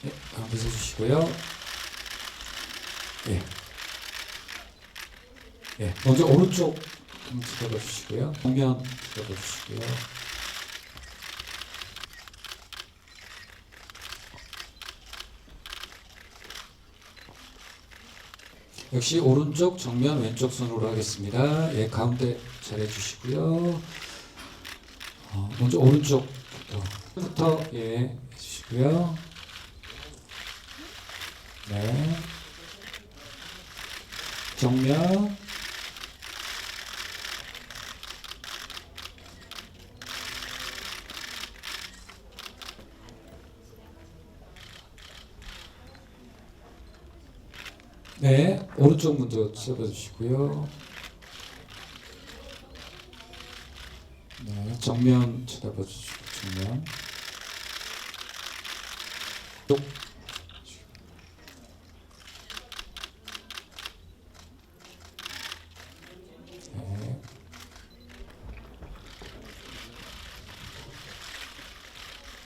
네, 가운데 서주시고요. 예. 예. 먼저 오른쪽 한번 쳐다봐 주시고요. 정면 쳐다봐 주시고요. 역시 오른쪽, 정면, 왼쪽 손으로 하겠습니다. 예, 가운데 잘해 주시고요. 먼저 오른쪽부터 예, 해주시고요. 네. 정면. 네, 오른쪽 먼저 쳐다주시고요. 네, 정면 쳐다봐 주시고 정면. 쪽. 네.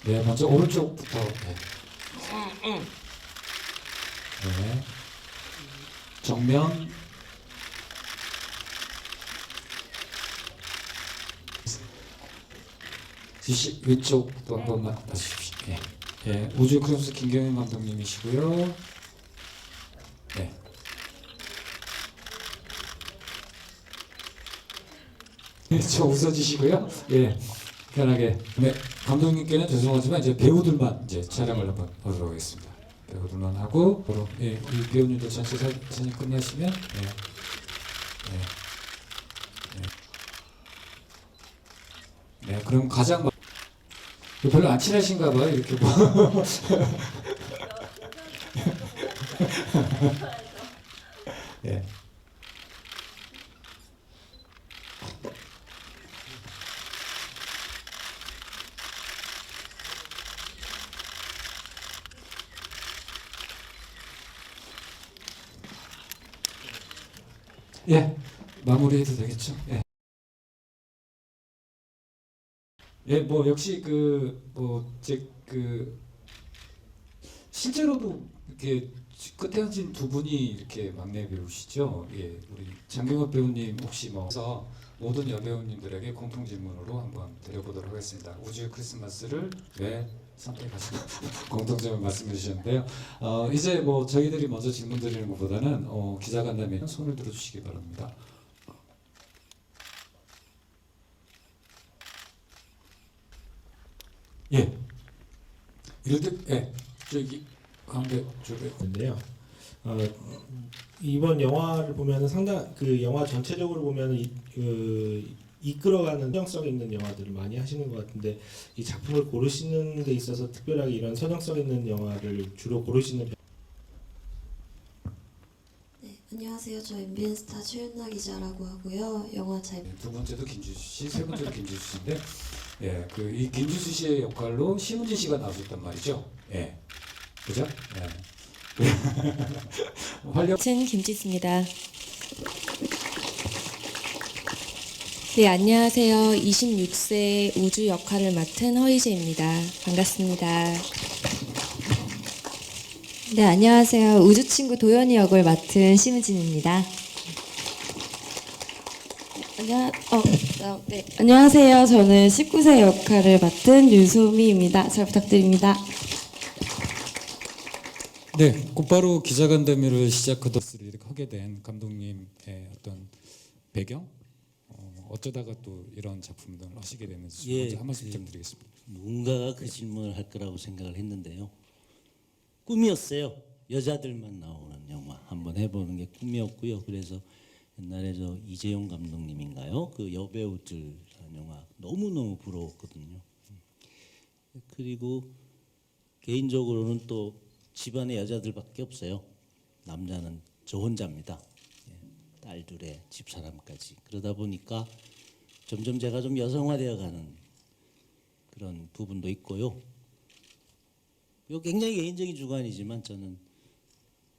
네, 먼저 오른쪽부터. 네. 네. 정면. 지시 왼쪽도 한 번만 봐주십시오. 예. 예. 우주 크루스 김경현 감독님이시고요. 네. 저 웃어주시고요. 예. 편하게. 네. 감독님께는 죄송하지만 이제 배우들만 이제 촬영을 한번 하도록 하겠습니다. 배우들만 하고, 예. 이 배우님들 전체 사진 끝나시면, 예. 예. 네. 그럼 가장 별로 안 친하신가 봐요. 이렇게 뭐. 예. 예. 마무리해도 되겠죠? 예. 예, 뭐 역시 그 실제로도 이렇게 끝에진 두 분이 이렇게 막내 배우시죠. 예, 우리 장경업 배우님 혹시 뭐서 모든 여배우님들에게 공통 질문으로 한번 드려보도록 하겠습니다. 우주의 크리스마스를 왜 선택하시나 공통점을 말씀해 주셨는데요. 이제 뭐 저희들이 먼저 질문 드리는 것보다는 기자간담회 손을 들어주시기 바랍니다. 예, 예, 저기 가운데 쪽에. 인데요. 어, 이번 영화를 보면은 상당 그 영화 전체적으로 보면은 이끌어가는 서정성 있는 영화들을 많이 하시는 것 같은데 이 작품을 고르시는 데 있어서 특별하게 이런 서정성 있는 영화를 주로 고르시는 네, 안녕하세요. 저 MBN 스타 최윤나 기자라고 하고요. 영화 잘 두 번째도 김주수 씨, 세 번째도 김주수 씨인데, 예, 그 이 김주수 씨의 역할로 심은진 씨가 나오셨단 말이죠. 예, 그죠? 예. 활력. 같은 김지수입니다. 네, 안녕하세요. 26세 우주 역할을 맡은 허이제입니다. 반갑습니다. 네, 안녕하세요. 우주친구 도연이 역을 맡은 심은진입니다. 네. 안녕하세요. 저는 19세 역할을 맡은 유소미입니다. 잘 부탁드립니다. 네, 곧바로 기자간담회를 시작하도록 이렇게 하게 된 감독님의 어떤 배경, 어쩌다가 또 이런 작품들을 하시게 됐는지 예, 먼저 한 말씀 부탁드리겠습니다. 누군가가 그 질문을 할 거라고 생각을 했는데요. 꿈이었어요. 여자들만 나오는 영화 한번 해보는 게 꿈이었고요. 그래서 옛날에 저 이재용 감독님인가요? 그 여배우들 영화 너무너무 부러웠거든요. 그리고 개인적으로는 또 집안에 여자들밖에 없어요. 남자는 저 혼자입니다. 딸 둘에 집사람까지. 그러다 보니까 점점 제가 좀 여성화되어가는 그런 부분도 있고요. 이거 굉장히 개인적인 주관이지만 저는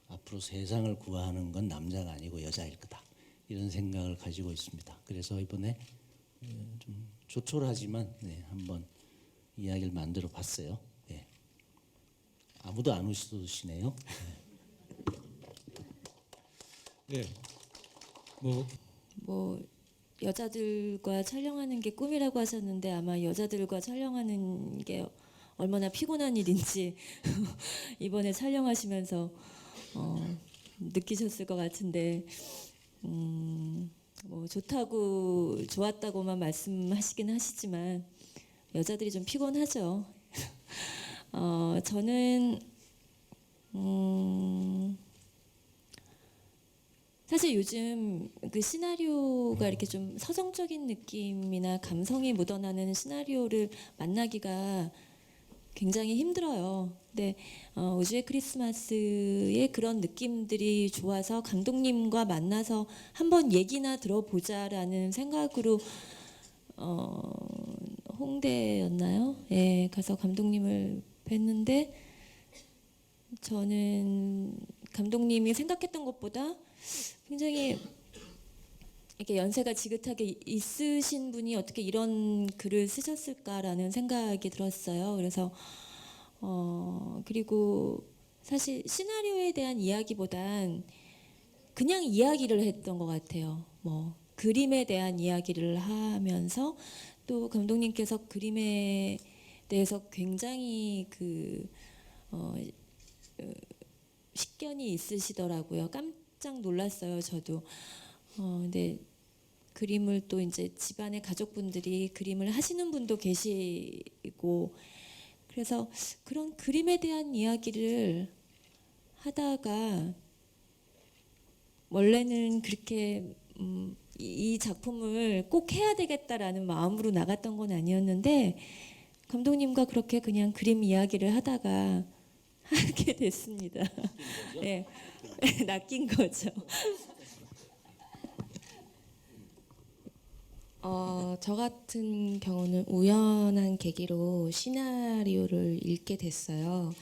앞으로 세상을 구하는 건 남자가 아니고 여자일 거다. 이런 생각을 가지고 있습니다. 그래서 이번에 좀 조촐하지만 한번 이야기를 만들어 봤어요. 아무도 안 웃으시네요. 네. 뭐 뭐 여자들과 촬영하는 게 꿈이라고 하셨는데 아마 여자들과 촬영하는 게 얼마나 피곤한 일인지 이번에 촬영하시면서 느끼셨을 것 같은데 뭐 좋다고 좋았다고만 말씀하시긴 하시지만 여자들이 좀 피곤하죠. 저는 사실 요즘 그 시나리오가 이렇게 좀 서정적인 느낌이나 감성이 묻어나는 시나리오를 만나기가 굉장히 힘들어요. 근데 우주의 크리스마스의 그런 느낌들이 좋아서 감독님과 만나서 한번 얘기나 들어보자라는 생각으로 홍대였나요? 예, 가서 감독님을 뵀는데 저는 감독님이 생각했던 것보다 굉장히 이렇게 연세가 지긋하게 있으신 분이 어떻게 이런 글을 쓰셨을까라는 생각이 들었어요. 그래서 그리고 사실 시나리오에 대한 이야기보단 그냥 이야기를 했던 것 같아요. 뭐 그림에 대한 이야기를 하면서 또 감독님께서 그림에 대해서 굉장히 식견이 있으시더라고요. 깜짝 놀랐어요, 저도. 근데 그림을 또 이제 집안의 가족분들이 그림을 하시는 분도 계시고 그래서 그런 그림에 대한 이야기를 하다가 원래는 그렇게 이 작품을 꼭 해야 되겠다라는 마음으로 나갔던 건 아니었는데 감독님과 그렇게 그냥 그림 이야기를 하다가 하게 됐습니다. 네, 낚인 거죠. 저 같은 경우는 우연한 계기로 시나리오를 읽게 됐어요.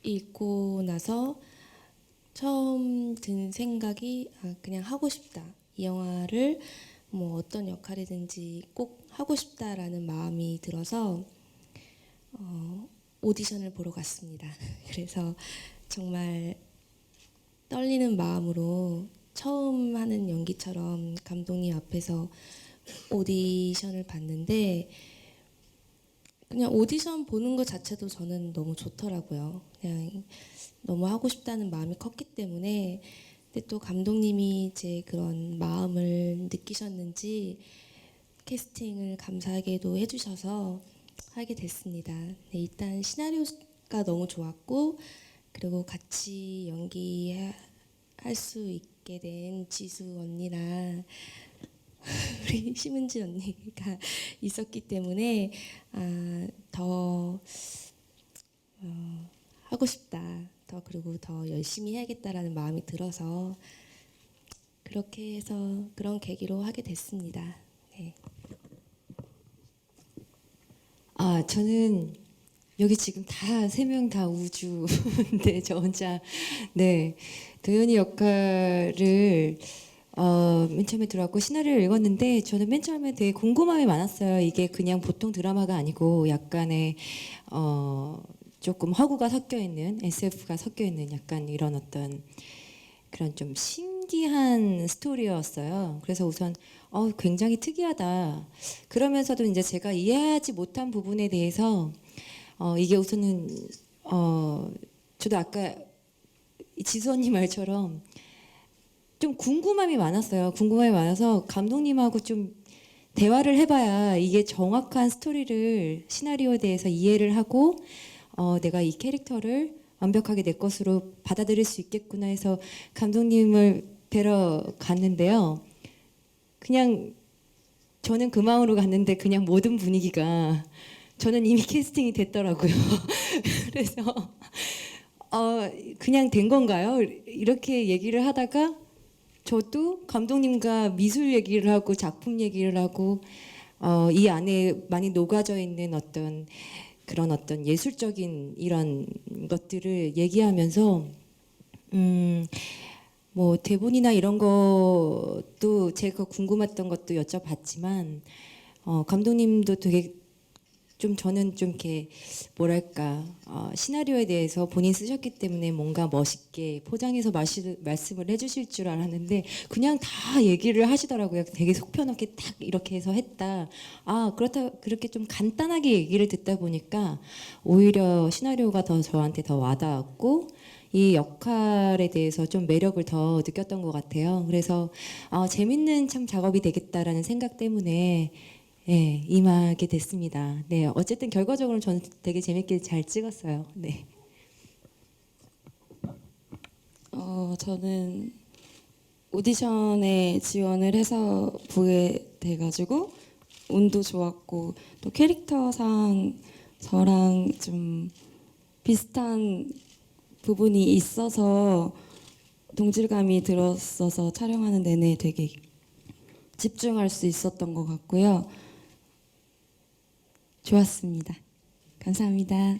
읽고 나서 처음 든 생각이 그냥 하고 싶다. 이 영화를 뭐 어떤 역할이든지 꼭 하고 싶다라는 마음이 들어서 오디션을 보러 갔습니다. 그래서 정말 떨리는 마음으로 처음 하는 연기처럼 감독님 앞에서 오디션을 봤는데 그냥 오디션 보는 것 자체도 저는 너무 좋더라고요. 그냥 너무 하고 싶다는 마음이 컸기 때문에 근데 또 감독님이 제 그런 마음을 느끼셨는지 캐스팅을 감사하게도 해주셔서 하게 됐습니다. 네, 일단 시나리오가 너무 좋았고 그리고 같이 연기할 수 있게 된 지수 언니랑 우리 심은지 언니가 있었기 때문에 더 하고 싶다. 더 그리고 더 열심히 해야겠다라는 마음이 들어서 그렇게 해서 그런 계기로 하게 됐습니다. 네. 저는 여기 지금 다 세 명 다 우주인데 저 혼자 네 도연이 역할을 맨 처음에 들어왔고 시나리오를 읽었는데 저는 맨 처음에 되게 궁금함이 많았어요. 이게 그냥 보통 드라마가 아니고 약간의 조금 허구가 섞여 있는 SF가 섞여 있는 약간 이런 어떤 그런 좀 신기한 스토리였어요. 그래서 우선 굉장히 특이하다. 그러면서도 이제 제가 이해하지 못한 부분에 대해서 이게 우선은 저도 아까 지수 언니 말처럼 좀 궁금함이 많았어요. 궁금함이 많아서 감독님하고 좀 대화를 해봐야 이게 정확한 스토리를 시나리오에 대해서 이해를 하고 내가 이 캐릭터를 완벽하게 내 것으로 받아들일 수 있겠구나 해서 감독님을 뵈러 갔는데요. 그냥 저는 그 마음으로 갔는데 그냥 모든 분위기가 저는 이미 캐스팅이 됐더라고요. 그래서 그냥 된 건가요? 이렇게 얘기를 하다가 저도 감독님과 미술 얘기를 하고 작품 얘기를 하고 이 안에 많이 녹아져 있는 어떤 그런 어떤 예술적인 이런 것들을 얘기하면서 뭐 대본이나 이런 것도 제가 궁금했던 것도 여쭤봤지만 감독님도 되게 좀 저는 좀 이렇게 뭐랄까 시나리오에 대해서 본인 쓰셨기 때문에 뭔가 멋있게 포장해서 말씀을 해주실 줄 알았는데 그냥 다 얘기를 하시더라고요. 되게 속 편하게 딱 이렇게 해서 했다. 그렇다 그렇게 좀 간단하게 얘기를 듣다 보니까 오히려 시나리오가 더 저한테 더 와닿았고 이 역할에 대해서 좀 매력을 더 느꼈던 것 같아요. 그래서 재밌는 참 작업이 되겠다라는 생각 때문에 예, 임하게 됐습니다. 네, 어쨌든 결과적으로 저는 되게 재밌게 잘 찍었어요. 네. 저는 오디션에 지원을 해서 보게 돼가지고 운도 좋았고 또 캐릭터상 저랑 좀 비슷한 부분이 있어서 동질감이 들었어서 촬영하는 내내 되게 집중할 수 있었던 것 같고요. 좋았습니다. 감사합니다.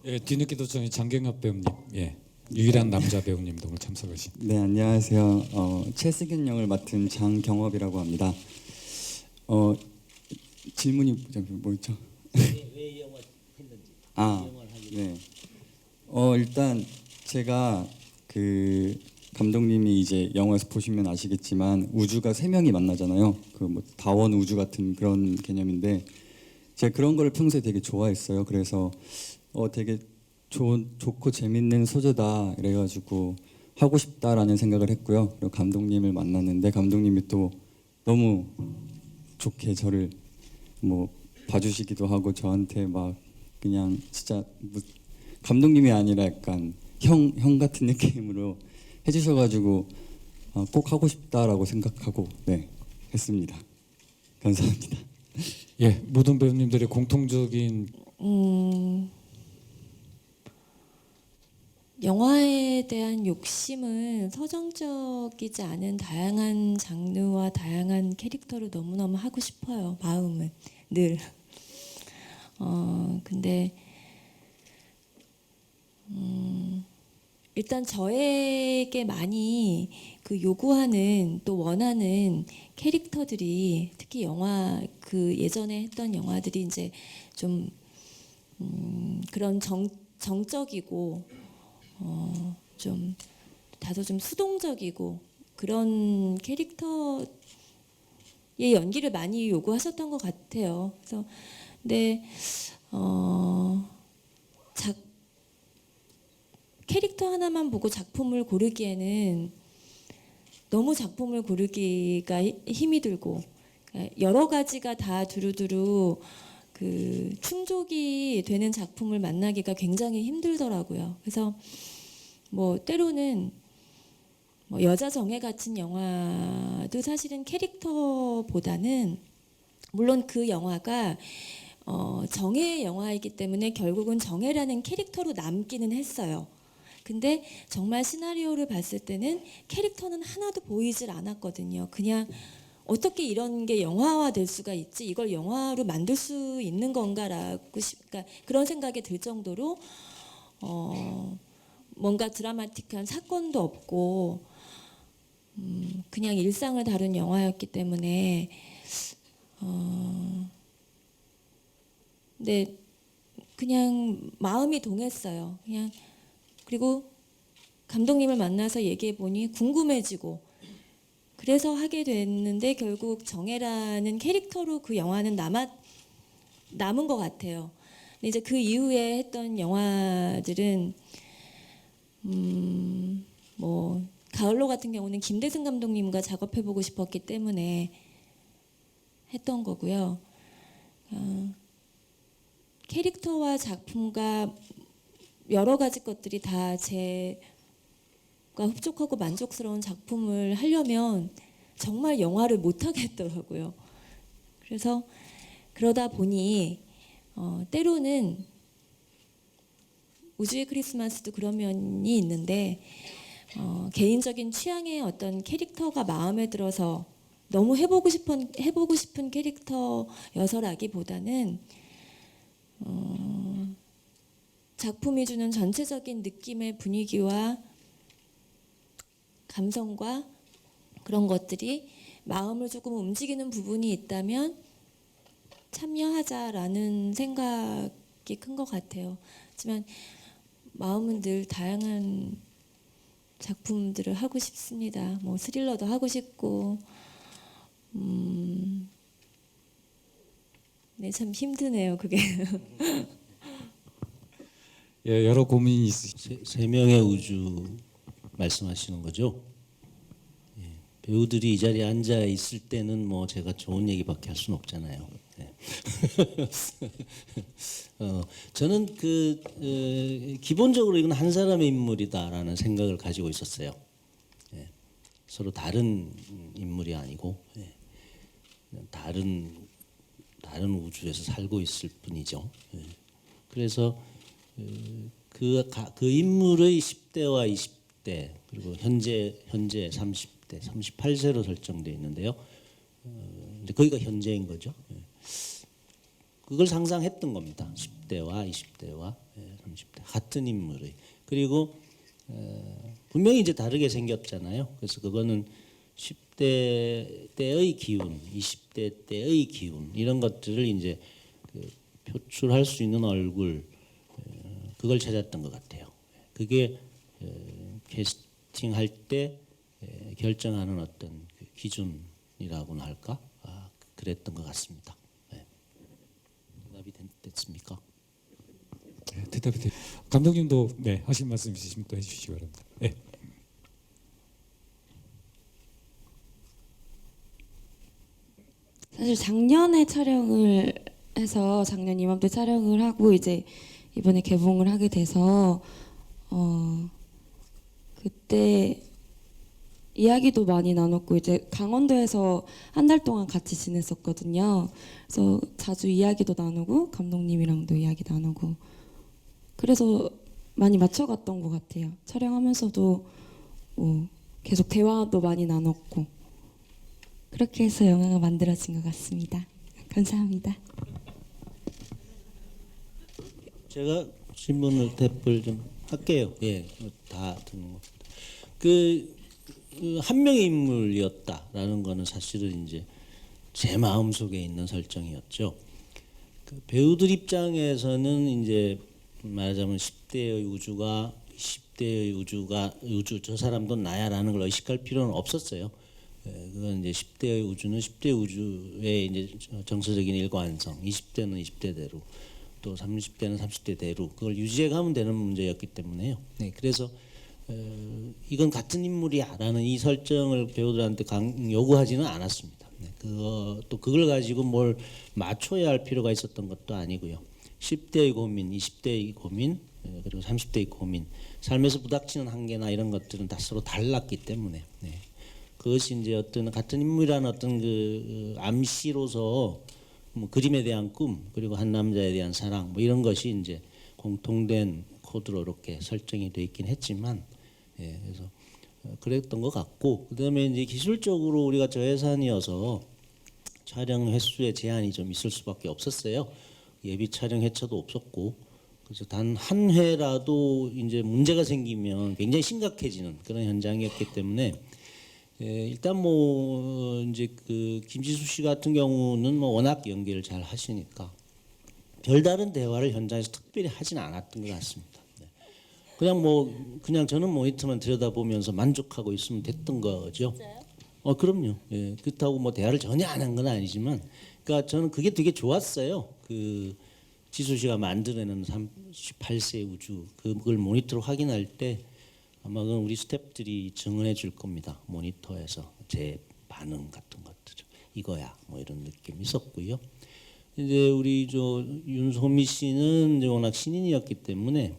예, 뒤늦게 도청의 장경엽 배우님, 예, 유일한 남자 배우님도 오늘 참석하신. 네, 안녕하세요. 최승현 역을 맡은 장경업이라고 합니다. 질문이 뭐였죠? 왜 영화 했는지. 네. 일단 제가 그 감독님이 이제 영화에서 보시면 아시겠지만 우주가 세 명이 만나잖아요. 그 뭐 다원 우주 같은 그런 개념인데 제가 그런 거를 평소에 되게 좋아했어요. 그래서 되게 좋고 재밌는 소재다 이래가지고 하고 싶다라는 생각을 했고요. 그리고 감독님을 만났는데 감독님이 또 너무 좋게 저를 뭐 봐주시기도 하고 저한테 막 그냥 진짜 감독님이 아니라 약간 형 같은 느낌으로 해주셔가지고 꼭 하고 싶다라고 생각하고 네 했습니다. 감사합니다. 예, 모든 배우님들의 공통적인 영화에 대한 욕심은 서정적이지 않은 다양한 장르와 다양한 캐릭터를 너무너무 하고 싶어요. 마음은 늘. 근데 일단 저에게 많이 그 요구하는 또 원하는 캐릭터들이 특히 영화 그 예전에 했던 영화들이 이제 좀 그런 정적이고 좀 다소 좀 수동적이고 그런 캐릭터의 연기를 많이 요구하셨던 것 같아요. 그래서 근데 캐릭터 하나만 보고 작품을 고르기에는 너무 작품을 고르기가 힘이 들고 여러 가지가 다 두루두루 그 충족이 되는 작품을 만나기가 굉장히 힘들더라고요. 그래서 뭐 때로는 뭐 여자 정예 같은 영화도 사실은 캐릭터보다는 물론 그 영화가 정예 영화이기 때문에 결국은 정예라는 캐릭터로 남기는 했어요. 근데 정말 시나리오를 봤을 때는 캐릭터는 하나도 보이질 않았거든요. 그냥 어떻게 이런 게 영화화 될 수가 있지? 이걸 영화로 만들 수 있는 건가라고 그러니까 그런 생각이 들 정도로 뭔가 드라마틱한 사건도 없고 그냥 일상을 다룬 영화였기 때문에 근데 그냥 마음이 동했어요. 그냥 그리고 감독님을 만나서 얘기해 보니 궁금해지고 그래서 하게 됐는데 결국 정혜라는 캐릭터로 그 영화는 남은 것 같아요. 근데 이제 그 이후에 했던 영화들은 뭐 가을로 같은 경우는 김대승 감독님과 작업해 보고 싶었기 때문에 했던 거고요. 캐릭터와 작품과 여러 가지 것들이 다 제가 흡족하고 만족스러운 작품을 하려면 정말 영화를 못 하겠더라고요. 그래서 그러다 보니 때로는 우주의 크리스마스도 그런 면이 있는데 개인적인 취향의 어떤 캐릭터가 마음에 들어서 너무 해보고 싶은 캐릭터여서라기보다는 작품이 주는 전체적인 느낌의 분위기와 감성과 그런 것들이 마음을 조금 움직이는 부분이 있다면 참여하자라는 생각이 큰 것 같아요. 하지만 마음은 늘 다양한 작품들을 하고 싶습니다. 뭐 스릴러도 하고 싶고, 네, 참 힘드네요, 그게. 예, 여러 고민이 있으시죠. 세 명의 우주 말씀하시는 거죠? 예, 배우들이 이 자리에 앉아 있을 때는 뭐 제가 좋은 얘기밖에 할 수는 없잖아요. 예. 저는 기본적으로 이건 한 사람의 인물이다라는 생각을 가지고 있었어요. 예, 서로 다른 인물이 아니고 다른 우주에서 살고 있을 뿐이죠. 예. 그래서 그 인물의 10대와 20대 그리고 현재 30대, 38세로 설정되어 있는데요. 이제 거기가 현재인 거죠. 예. 그걸 상상했던 겁니다. 10대와 20대와 30대 같은 인물의 그리고 분명히 이제 다르게 생겼잖아요. 그래서 그거는 10대 때의 기운, 20대 때의 기운 이런 것들을 이제 표출할 수 있는 얼굴 그걸 찾았던 것 같아요. 그게 캐스팅할 때 결정하는 어떤 기준이라고나 할까? 그랬던 것 같습니다. 대답이 됐습니까? 네, 대답이 돼. 감독님도 네, 하실 말씀 있으시면 또 해주시기 바랍니다. 네. 사실 작년에 촬영을 해서 작년 이맘때 촬영을 하고 이제 이번에 개봉을 하게 돼서 그때 이야기도 많이 나눴고 이제 강원도에서 한 달 동안 같이 지냈었거든요. 그래서 자주 이야기도 나누고 감독님이랑도 이야기 나누고 그래서 많이 맞춰갔던 것 같아요. 촬영하면서도 계속 대화도 많이 나눴고 그렇게 해서 영화가 만들어진 것 같습니다. 감사합니다. 제가 질문을 답을 좀 할게요. 예, 다 듣는 겁니다. 한 명의 인물이었다라는 거는 사실은 이제 제 마음 속에 있는 설정이었죠. 배우들 입장에서는 이제 말하자면 10대의 우주가 20대의 우주 저 사람도 나야라는 걸 의식할 필요는 없었어요. 그건 이제 10대의 우주는 10대 우주의 이제 정서적인 일관성, 20대는 20대대로 또 30대는 30대대로 그걸 유지해 가면 되는 문제였기 때문에요. 네, 그래서 이건 같은 인물이야라는 이 설정을 배우들한테 요구하지는 않았습니다. 네, 그걸 가지고 뭘 맞춰야 할 필요가 있었던 것도 아니고요. 10대의 고민, 20대의 고민, 그리고 30대의 고민, 삶에서 부닥치는 한계나 이런 것들은 다 서로 달랐기 때문에 그것이 이제 어떤 같은 인물이라는 어떤 그 암시로서 뭐 그림에 대한 꿈 그리고 한 남자에 대한 사랑 뭐 이런 것이 이제 공통된 코드로 이렇게 설정이 돼 있긴 했지만 그래서 그랬던 것 같고 그다음에 이제 기술적으로 우리가 저예산이어서 촬영 횟수에 제한이 좀 있을 수밖에 없었어요. 예비 촬영 회차도 없었고 그래서 단 한 회라도 이제 문제가 생기면 굉장히 심각해지는 그런 현장이었기 때문에 일단 뭐 이제 그 김지수 씨 같은 경우는 뭐 워낙 연기를 잘 하시니까 별다른 대화를 현장에서 특별히 하진 않았던 것 같습니다. 그냥 저는 모니터만 들여다보면서 만족하고 있으면 됐던 거죠. 진짜요? 그럼요. 예, 그렇다고 뭐 대화를 전혀 안 한 건 아니지만, 그러니까 저는 그게 되게 좋았어요. 그 지수 씨가 만들어내는 38세 우주 그걸 모니터로 확인할 때 아마 그건 우리 스태프들이 증언해 줄 겁니다. 모니터에서 제 반응 같은 것들 이거야 뭐 이런 느낌이 있었고요. 이제 우리 윤소미 씨는 이제 워낙 신인이었기 때문에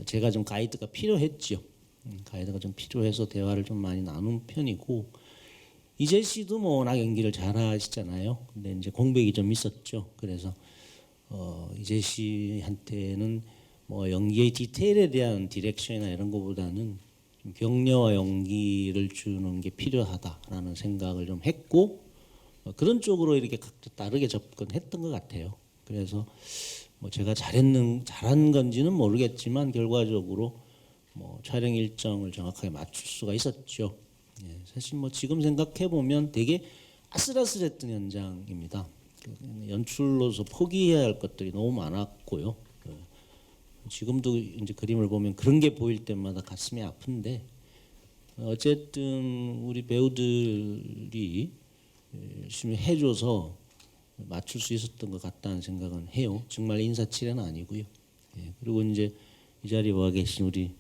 제가 좀 가이드가 필요했죠. 가이드가 좀 필요해서 대화를 좀 많이 나눈 편이고 이재 씨도 뭐 워낙 연기를 잘하시잖아요. 근데 이제 공백이 좀 있었죠. 그래서 이재 씨한테는 뭐 연기의 디테일에 대한 디렉션이나 이런 것보다는 좀 격려와 연기를 주는 게 필요하다라는 생각을 좀 했고 그런 쪽으로 이렇게 각자 다르게 접근했던 것 같아요. 그래서 뭐 제가 잘한 건지는 모르겠지만 결과적으로 뭐 촬영 일정을 정확하게 맞출 수가 있었죠. 사실 뭐 지금 생각해 보면 되게 아슬아슬했던 현장입니다. 연출로서 포기해야 할 것들이 너무 많았고요. 지금도 이제 그림을 보면 그런 게 보일 때마다 가슴이 아픈데 어쨌든 우리 배우들이 열심히 해줘서 맞출 수 있었던 것 같다는 생각은 해요. 정말 인사치레는 아니고요. 그리고 이제 이 자리에 와 계신 우리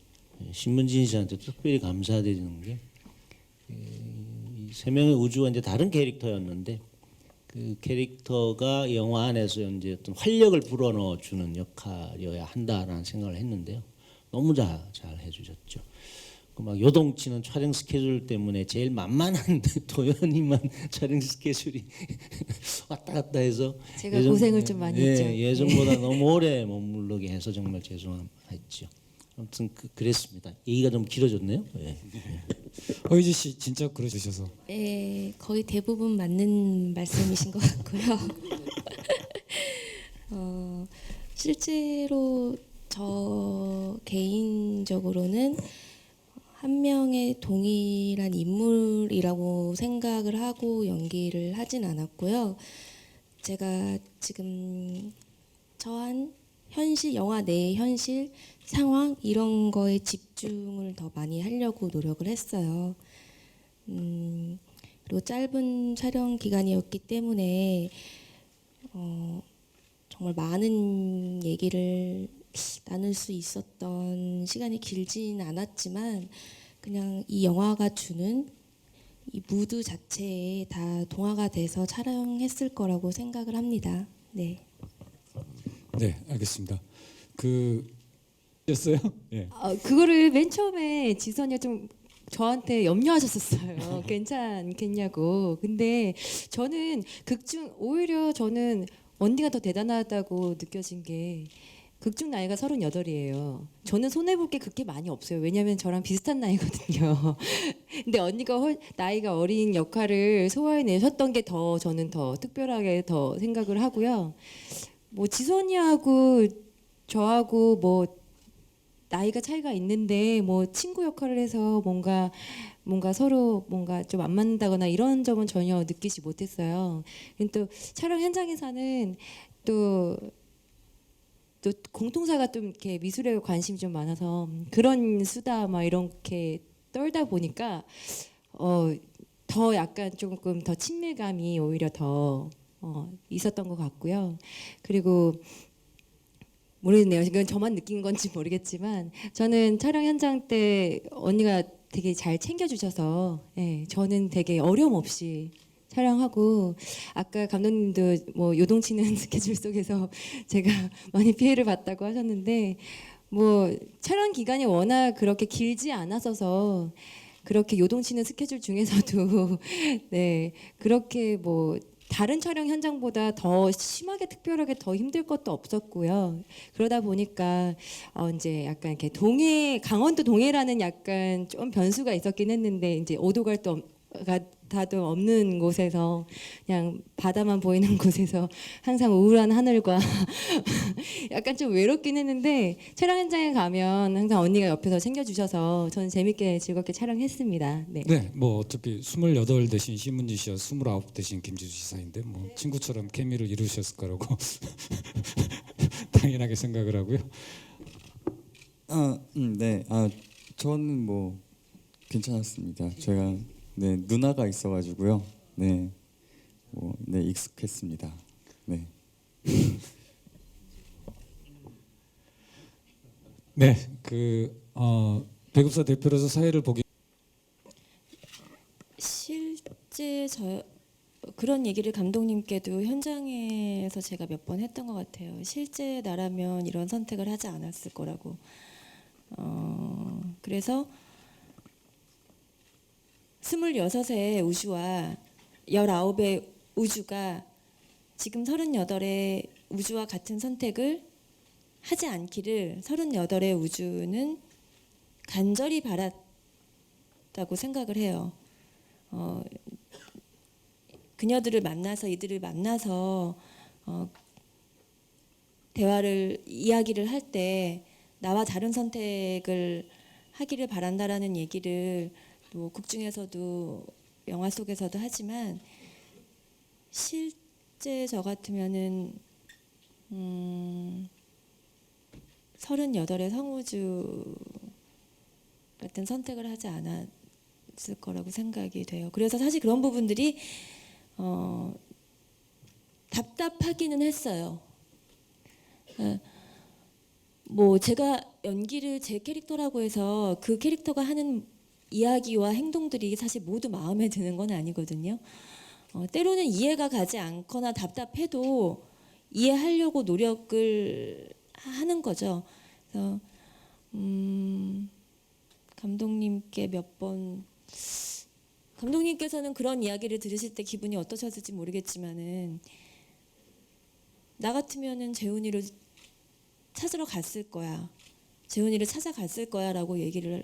신문진 씨한테 특별히 감사드리는 게 이 세 명의 우주가 이제 다른 캐릭터였는데 그 캐릭터가 영화 안에서 이제 어떤 활력을 불어넣어 주는 역할이어야 한다라는 생각을 했는데요. 너무 잘 해주셨죠. 그 막 요동치는 촬영 스케줄 때문에 제일 만만한 도연이만 촬영 스케줄이 왔다 갔다 해서 제가 고생을 좀 많이 했죠. 예전보다 너무 오래 머무르게 해서 정말 죄송했죠. 아무튼 그랬습니다. 얘기가 좀 길어졌네요. 예. 허이지 씨 진짜 그러셔서 네, 거의 대부분 맞는 말씀이신 것 같고요. 실제로 저 개인적으로는 한 명의 동일한 인물이라고 생각을 하고 연기를 하진 않았고요. 제가 지금 처한 현실, 영화 내의 현실, 상황 이런 거에 집중을 더 많이 하려고 노력을 했어요. 그리고 짧은 촬영 기간이었기 때문에 정말 많은 얘기를 나눌 수 있었던 시간이 길진 않았지만 그냥 이 영화가 주는 이 무드 자체에 다 동화가 돼서 촬영했을 거라고 생각을 합니다. 네. 네 알겠습니다. 였어요? 예. 그거를 맨 처음에 지선이가 좀 저한테 염려하셨었어요. 괜찮겠냐고. 근데 저는 오히려 저는 언니가 더 대단하다고 느껴진 게 극중 나이가 38이에요. 저는 손해볼 게 그렇게 많이 없어요. 왜냐하면 저랑 비슷한 나이거든요. 근데 언니가 나이가 어린 역할을 소화해내셨던 게 저는 더 특별하게 더 생각을 하고요. 뭐 지선이하고 저하고 뭐 나이가 차이가 있는데 뭐 친구 역할을 해서 뭔가 서로 뭔가 좀 안 맞는다거나 이런 점은 전혀 느끼지 못했어요. 또 촬영 현장에서는 또 공통사가 좀 이렇게 미술에 관심이 좀 많아서 그런 수다 막 이렇게 떨다 보니까 더 약간 조금 더 친밀감이 오히려 더 있었던 것 같고요. 그리고 모르겠네요. 이건 저만 느낀 건지 모르겠지만 저는 촬영 현장 때 언니가 되게 잘 챙겨주셔서 저는 되게 어려움 없이 촬영하고 아까 감독님도 뭐 요동치는 스케줄 속에서 제가 많이 피해를 봤다고 하셨는데 뭐 촬영 기간이 워낙 그렇게 길지 않았어서 그렇게 요동치는 스케줄 중에서도 네 그렇게 뭐 다른 촬영 현장보다 더 심하게 특별하게 더 힘들 것도 없었고요. 그러다 보니까 이제 약간 이렇게 강원도 동해라는 약간 좀 변수가 있었긴 했는데 이제 오도갈도 다도 없는 곳에서 그냥 바다만 보이는 곳에서 항상 우울한 하늘과 약간 좀 외롭긴 했는데 촬영 현장에 가면 항상 언니가 옆에서 챙겨주셔서 저는 재밌게 즐겁게 촬영했습니다. 네. 네, 뭐 어차피 28 대신 신문지 씨와 29 대신 김지수 지사인데 뭐 친구처럼 케미를 이루셨을 거라고 당연하게 생각을 하고요. 네. 저는 뭐 괜찮았습니다. 제가 누나가 있어가지고요. 네, 익숙했습니다. 네. 네, 배급사 대표로서 사회를 보기 실제 그런 얘기를 감독님께도 현장에서 제가 몇 번 했던 것 같아요. 실제 나라면 이런 선택을 하지 않았을 거라고. 그래서 26의 우주와 19의 우주가 지금 38의 우주와 같은 선택을 하지 않기를 38의 우주는 간절히 바랐다고 생각을 해요. 그녀들을 만나서 이들을 만나서 이야기를 할 때 나와 다른 선택을 하기를 바란다라는 얘기를 뭐극 중에서도 영화 속에서도 하지만 실제 저 같으면은 38의 성우주 같은 선택을 하지 않았을 거라고 생각이 돼요. 그래서 사실 그런 부분들이 답답하기는 했어요. 뭐 제가 연기를 제 캐릭터라고 해서 그 캐릭터가 하는 이야기와 행동들이 사실 모두 마음에 드는 건 아니거든요. 때로는 이해가 가지 않거나 답답해도 이해하려고 노력을 하는 거죠. 그래서 감독님께 몇 번 감독님께서는 그런 이야기를 들으실 때 기분이 어떠셨을지 모르겠지만은 나 같으면은 재훈이를 찾으러 갔을 거야. 재훈이를 찾아갔을 거야라고 얘기를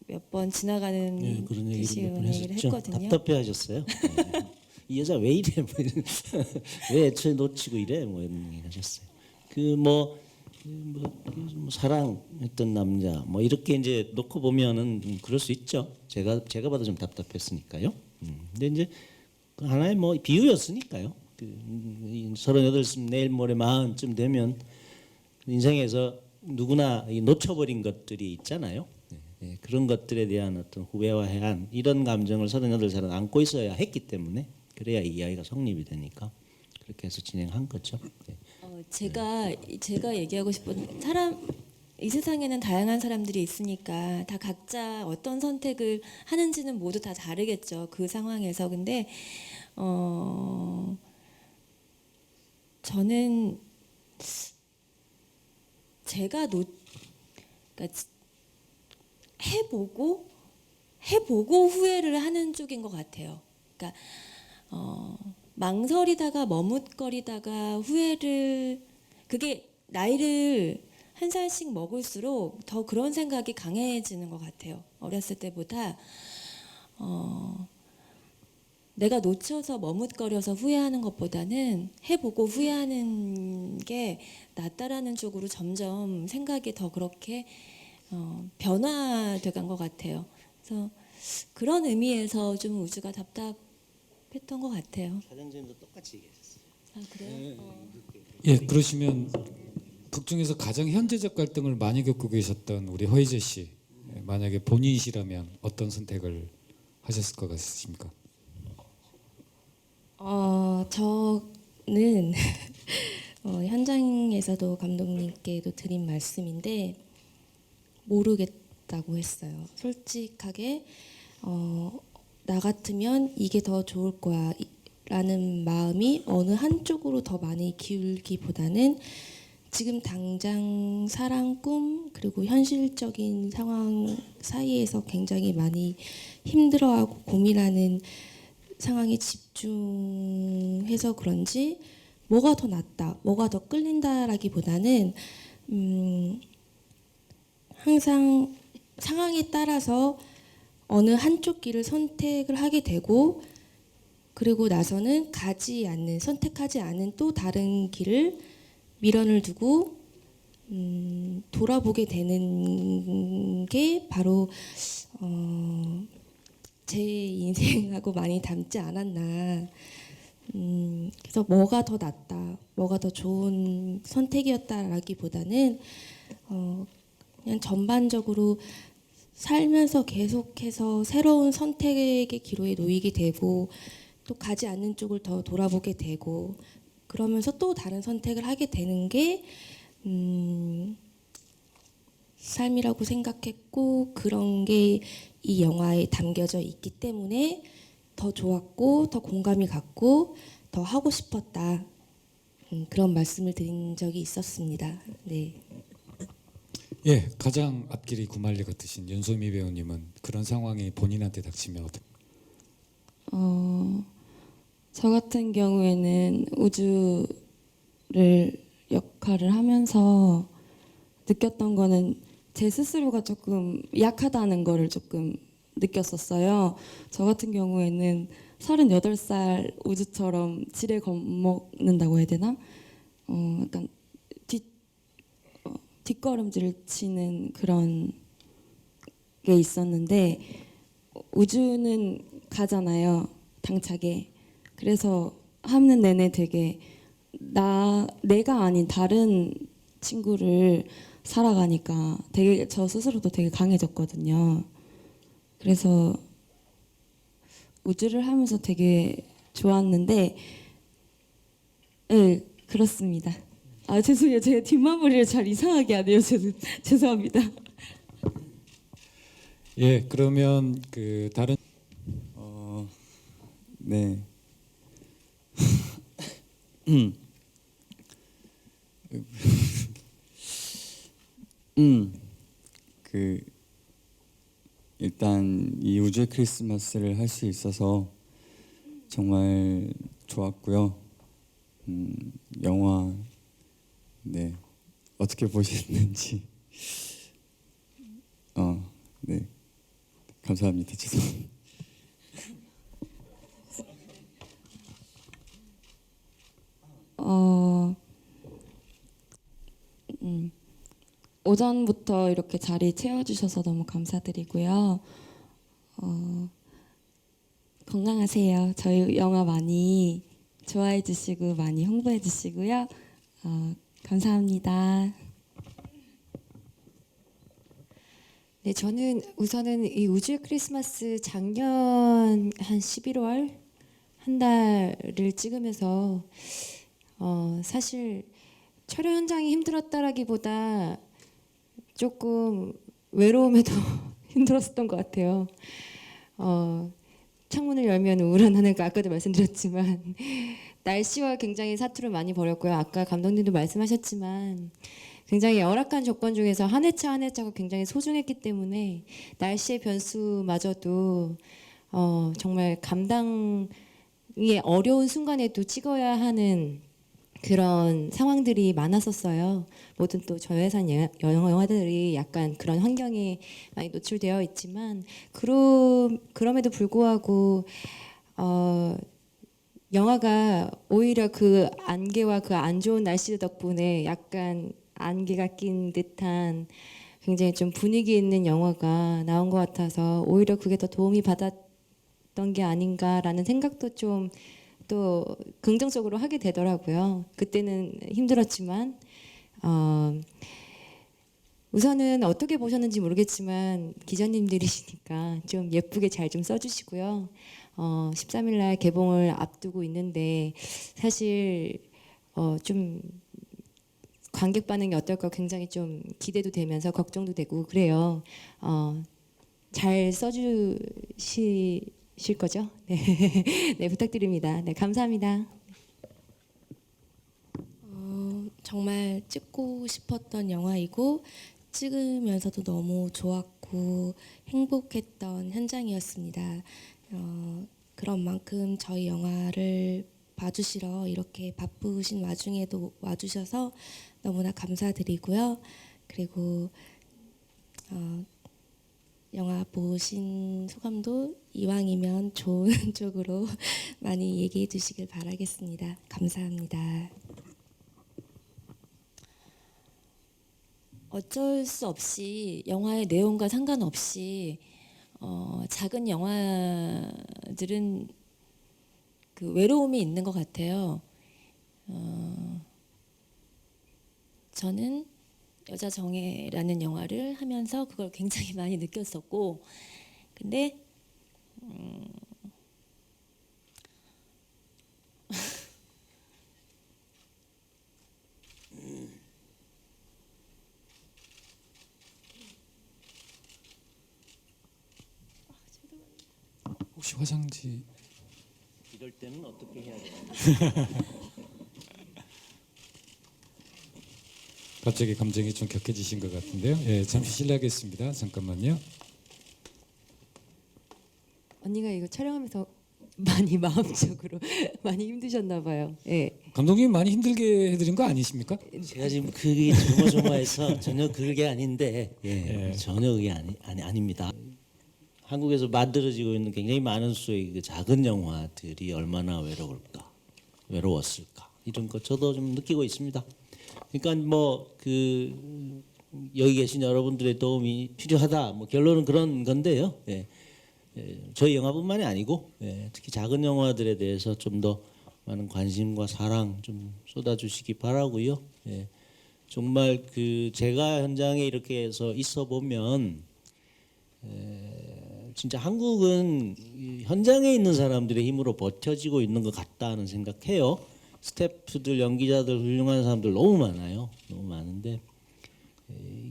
몇 번 지나가는 네, 그런 듯이 얘기를 몇 번 얘기를 했었죠. 했거든요. 답답해하셨어요. 네. 이 여자 왜 이래? 뭐 이런, 왜 애초에 놓치고 이래? 뭐 이런 얘기 하셨어요. 뭐 사랑했던 남자 뭐 이렇게 이제 놓고 보면은 그럴 수 있죠. 제가 봐도 좀 답답했으니까요. 근데 이제 그 하나의 뭐 비유였으니까요. 38, 내일 모레 40쯤 되면 인생에서 누구나 놓쳐버린 것들이 있잖아요. 그런 것들에 대한 어떤 후회와 해안 이런 감정을 38살은 안고 있어야 했기 때문에 그래야 이 이야기가 성립이 되니까 그렇게 해서 진행한 거죠. 제가 얘기하고 싶은 이 세상에는 다양한 사람들이 있으니까 다 각자 어떤 선택을 하는지는 모두 다 다르겠죠. 그 상황에서. 근데 저는 제가 그러니까 해보고 후회를 하는 쪽인 것 같아요. 그러니까 망설이다가 머뭇거리다가 후회를 그게 나이를 한 살씩 먹을수록 더 그런 생각이 강해지는 것 같아요. 어렸을 때보다 내가 놓쳐서 머뭇거려서 후회하는 것보다는 해보고 후회하는 게 낫다라는 쪽으로 점점 생각이 더 그렇게 변화돼 간 것 같아요. 그래서 그런 의미에서 좀 우주가 답답했던 것 같아요. 사장님도 똑같이 얘기하셨어요. 아 그래요? 예, 그러시면 극 중에서 가장 현재적 갈등을 많이 겪고 계셨던 우리 허희재 씨, 만약에 본인이시라면 어떤 선택을 하셨을 것 같으십니까? 저는 현장에서도 감독님께도 드린 말씀인데 모르겠다고 했어요. 솔직하게 나 같으면 이게 더 좋을 거야 라는 마음이 어느 한쪽으로 더 많이 기울기보다는 지금 당장 사랑, 꿈 그리고 현실적인 상황 사이에서 굉장히 많이 힘들어하고 고민하는 상황에 집중해서 그런지 뭐가 더 낫다, 뭐가 더 끌린다라기보다는 항상 상황에 따라서 어느 한쪽 길을 선택을 하게 되고 그리고 나서는 선택하지 않은 또 다른 길을 미련을 두고 돌아보게 되는 게 바로 제 인생하고 많이 닮지 않았나. 그래서 뭐가 더 낫다, 뭐가 더 좋은 선택이었다라기보다는 그냥 전반적으로 살면서 계속해서 새로운 선택의 기로에 놓이게 되고 또 가지 않는 쪽을 더 돌아보게 되고 그러면서 또 다른 선택을 하게 되는 게 삶이라고 생각했고 그런 게 이 영화에 담겨져 있기 때문에 더 좋았고 더 공감이 갔고 더 하고 싶었다 그런 말씀을 드린 적이 있었습니다. 네. 예, 가장 앞길이 구말리 같으신 윤소미 배우님은 그런 상황이 본인한테 닥치면 저 같은 경우에는 우주를 역할을 하면서 느꼈던 거는 제 스스로가 조금 약하다는 거를 조금 느꼈었어요. 저 같은 경우에는 38살 우주처럼 지레 겁먹는다고 해야 되나? 약간 뒷걸음질 치는 그런 게 있었는데 우주는 가잖아요. 당차게. 그래서 하는 내내 되게 내가 아닌 다른 친구를 살아가니까 되게 저 스스로도 되게 강해졌거든요. 그래서 우주를 하면서 되게 좋았는데, 네, 그렇습니다. 아, 죄송해요. 제가 뒷마무리를 잘 이상하게 하네요. 죄송합니다. 예, 그러면 그 다른 네. 그 일단 이 우주의 크리스마스를 할 수 있어서 정말 좋았고요. 영화 네 어떻게 보셨는지 네 감사합니다. 죄송합니다. 오전부터 이렇게 자리 채워주셔서 너무 감사드리고요. 건강하세요. 저희 영화 많이 좋아해 주시고 많이 홍보해 주시고요. 감사합니다. 네, 저는 우선은 이 우주의 크리스마스 작년 한 11월 한 달을 찍으면서 사실 촬영 현장이 힘들었다라기보다 조금 외로움에 더 힘들었었던 것 같아요. 창문을 열면 우울한 하늘가 아까도 말씀드렸지만 날씨와 굉장히 사투를 많이 벌였고요. 아까 감독님도 말씀하셨지만 굉장히 열악한 조건 중에서 한 회차 한 회차가 굉장히 소중했기 때문에 날씨의 변수마저도 정말 감당이 어려운 순간에도 찍어야 하는 그런 상황들이 많았었어요. 모든 또 저예산 영화들이 약간 그런 환경에 많이 노출되어 있지만 그럼에도 불구하고 영화가 오히려 그 안개와 그 안 좋은 날씨 덕분에 약간 안개가 낀 듯한 굉장히 좀 분위기 있는 영화가 나온 것 같아서 오히려 그게 더 도움이 받았던 게 아닌가라는 생각도 좀 또 긍정적으로 하게 되더라고요. 그때는 힘들었지만 우선은 어떻게 보셨는지 모르겠지만 기자님들이시니까 좀 예쁘게 잘 좀 써주시고요. 13일 날 개봉을 앞두고 있는데 사실 좀 관객 반응이 어떨까 굉장히 좀 기대도 되면서 걱정도 되고 그래요. 잘 써주실 거죠? 네, 네 부탁드립니다. 네 감사합니다. 정말 찍고 싶었던 영화이고 찍으면서도 너무 좋았고 행복했던 현장이었습니다. 그런 만큼 저희 영화를 봐주시러 이렇게 바쁘신 와중에도 와주셔서 너무나 감사드리고요. 그리고 영화 보신 소감도 이왕이면 좋은 쪽으로 많이 얘기해 주시길 바라겠습니다. 감사합니다. 어쩔 수 없이 영화의 내용과 상관없이 작은 영화들은 그 외로움이 있는 것 같아요. 저는 여자 정예라는 영화를 하면서 그걸 굉장히 많이 느꼈었고, 근데 혹시 화장지 이럴 때는 어떻게 해야 돼요? 갑자기 감정이 좀 격해지신 것 같은데요. 예, 잠시 실례하겠습니다. 잠깐만요. 언니가 이거 촬영하면서 많이 마음적으로 많이 힘드셨나 봐요. 예. 감독님 많이 힘들게 해드린 거 아니십니까? 제가 지금 그게 조마조마해서 전혀 그게 아닌데 전혀 그게 아닙니다. 한국에서 만들어지고 있는 굉장히 많은 수의 그 작은 영화들이 얼마나 외로웠을까 이런 것 저도 좀 느끼고 있습니다. 그러니까 뭐 그 여기 계신 여러분들의 도움이 필요하다. 뭐 결론은 그런 건데요. 저희 영화뿐만이 아니고 특히 작은 영화들에 대해서 좀 더 많은 관심과 사랑 좀 쏟아주시기 바라고요. 예. 정말 그 제가 현장에 이렇게 해서 있어 보면 진짜 한국은 이 현장에 있는 사람들의 힘으로 버텨지고 있는 것 같다는 생각해요. 스태프들, 연기자들, 훌륭한 사람들 너무 많아요. 너무 많은데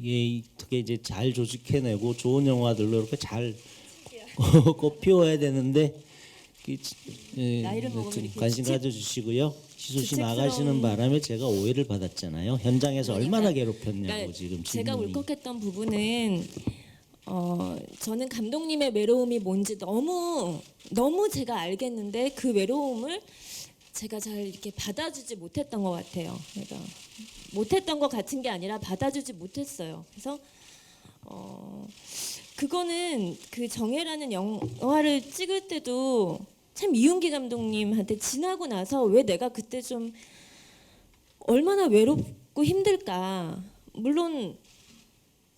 이게 어떻게 이제 잘 조직해내고 좋은 영화들로 이렇게 잘 꽃피워야 되는데 나이를 먹으면 하여튼 이렇게 관심 주책- 가져주시고요. 희수 씨 주책스러운- 나가시는 바람에 제가 오해를 받았잖아요. 현장에서 얼마나 괴롭혔냐고 그러니까 지금 제가 질문이. 울컥했던 부분은 저는 감독님의 외로움이 뭔지 너무 제가 알겠는데 그 외로움을 제가 잘 이렇게 받아주지 못했던 것 같아요. 그러니까 못했던 것 같은 게 아니라 받아주지 못했어요. 그래서 그거는 그 정예라는 영화를 찍을 때도 참 이윤기 감독님한테 지나고 나서 왜 내가 그때 좀 얼마나 외롭고 힘들까. 물론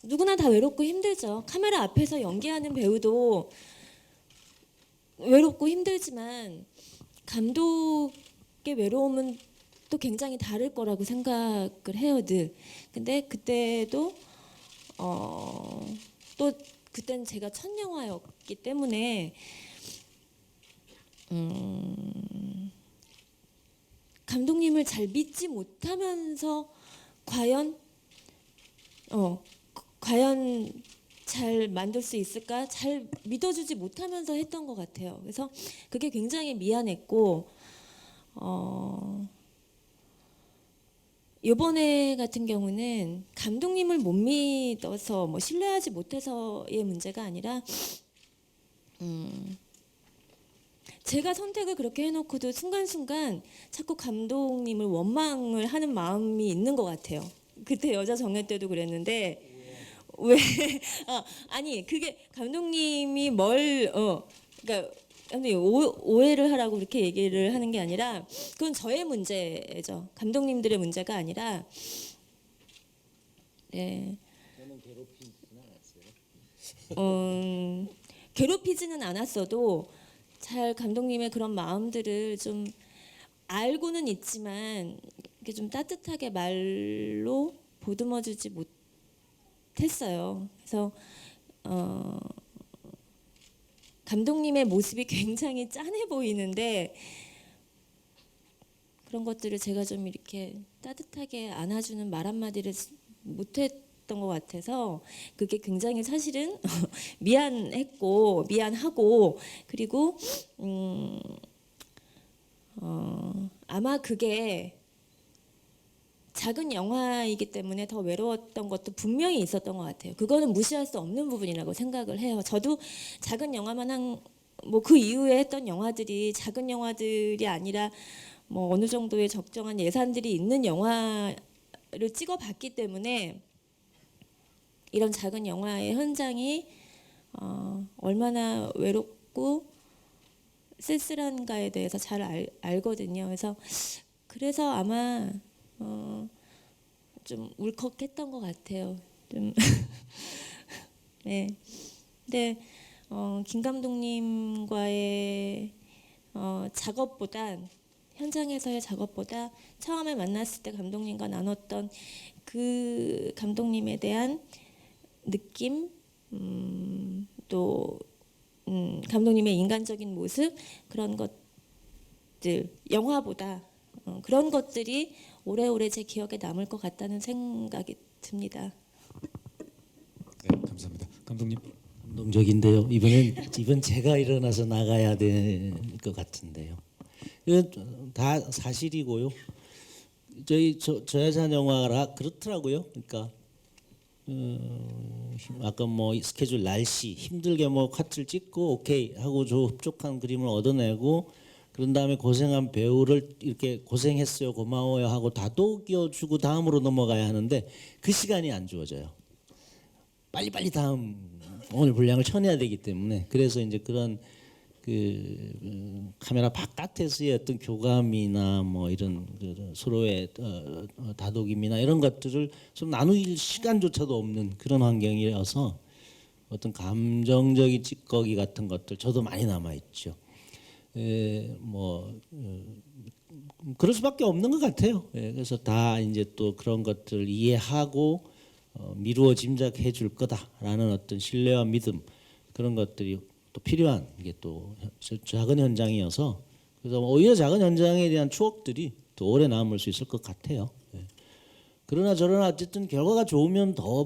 누구나 다 외롭고 힘들죠. 카메라 앞에서 연기하는 배우도 외롭고 힘들지만 감독의 외로움은 또 굉장히 다를 거라고 생각을 해요, 늘. 근데 그때도 또 그때는 제가 첫 영화였기 때문에 감독님을 잘 믿지 못하면서 과연 잘 만들 수 있을까? 잘 믿어주지 못하면서 했던 것 같아요. 그래서 그게 굉장히 미안했고 이번에 같은 경우는 감독님을 못 믿어서 뭐 신뢰하지 못해서의 문제가 아니라 제가 선택을 그렇게 해놓고도 순간순간 자꾸 감독님을 원망을 하는 마음이 있는 것 같아요. 그때 여자 정예 때도 그랬는데 왜 아니 그게 감독님이 그러니까 감독님 오해를 하라고 그렇게 얘기를 하는 게 아니라 그건 저의 문제죠. 감독님들의 문제가 아니라 네. 괴롭히지는 않았어도 잘 감독님의 그런 마음들을 좀 알고는 있지만 이렇게 좀 따뜻하게 말로 보듬어주지 못했어요. 그래서 감독님의 모습이 굉장히 짠해 보이는데 그런 것들을 제가 좀 이렇게 따뜻하게 안아주는 말 한마디를 못했던 것 같아서 그게 굉장히 사실은 미안하고 그리고 아마 그게 작은 영화이기 때문에 더 외로웠던 것도 분명히 있었던 것 같아요. 그거는 무시할 수 없는 부분이라고 생각을 해요. 저도 작은 영화만 뭐 그 이후에 했던 영화들이 작은 영화들이 아니라 뭐 어느 정도의 적정한 예산들이 있는 영화를 찍어봤기 때문에 이런 작은 영화의 현장이 얼마나 외롭고 쓸쓸한가에 대해서 잘 알거든요. 그래서 아마 좀 울컥했던 것 같아요. 좀 네. 근데 김 감독님과의 현장에서의 작업보다 처음에 만났을 때 감독님과 나눴던 그 감독님에 대한 느낌, 또 감독님의 인간적인 모습 그런 것들 영화보다 그런 것들이 오래오래 제 기억에 남을 것 같다는 생각이 듭니다. 네, 감사합니다. 감독님. 감동적인데요. 이번 제가 일어나서 나가야 될 것 같은데요. 이건 다 사실이고요. 저 여자 영화라 그렇더라고요. 그러니까 아까 뭐 스케줄 날씨 힘들게 뭐 카트를 찍고 오케이 하고 흡족한 그림을 얻어내고 그런 다음에 고생한 배우를 이렇게 고생했어요 고마워요 하고 다독여주고 다음으로 넘어가야 하는데 그 시간이 안 주어져요. 빨리빨리 다음 오늘 분량을 쳐내야 되기 때문에 그래서 이제 그런 그 카메라 바깥에서의 어떤 교감이나 뭐 이런 서로의 다독임이나 이런 것들을 좀 나눌 시간조차도 없는 그런 환경이어서 어떤 감정적인 찌꺼기 같은 것들 저도 많이 남아 있죠. 뭐 그럴 수밖에 없는 것 같아요. 예, 그래서 다 이제 또 그런 것들 이해하고 미루어 짐작해 줄 거다라는 어떤 신뢰와 믿음 그런 것들이 또 필요한 게 또 작은 현장이어서 그래서 오히려 작은 현장에 대한 추억들이 더 오래 남을 수 있을 것 같아요. 예. 그러나 저러나 어쨌든 결과가 좋으면 더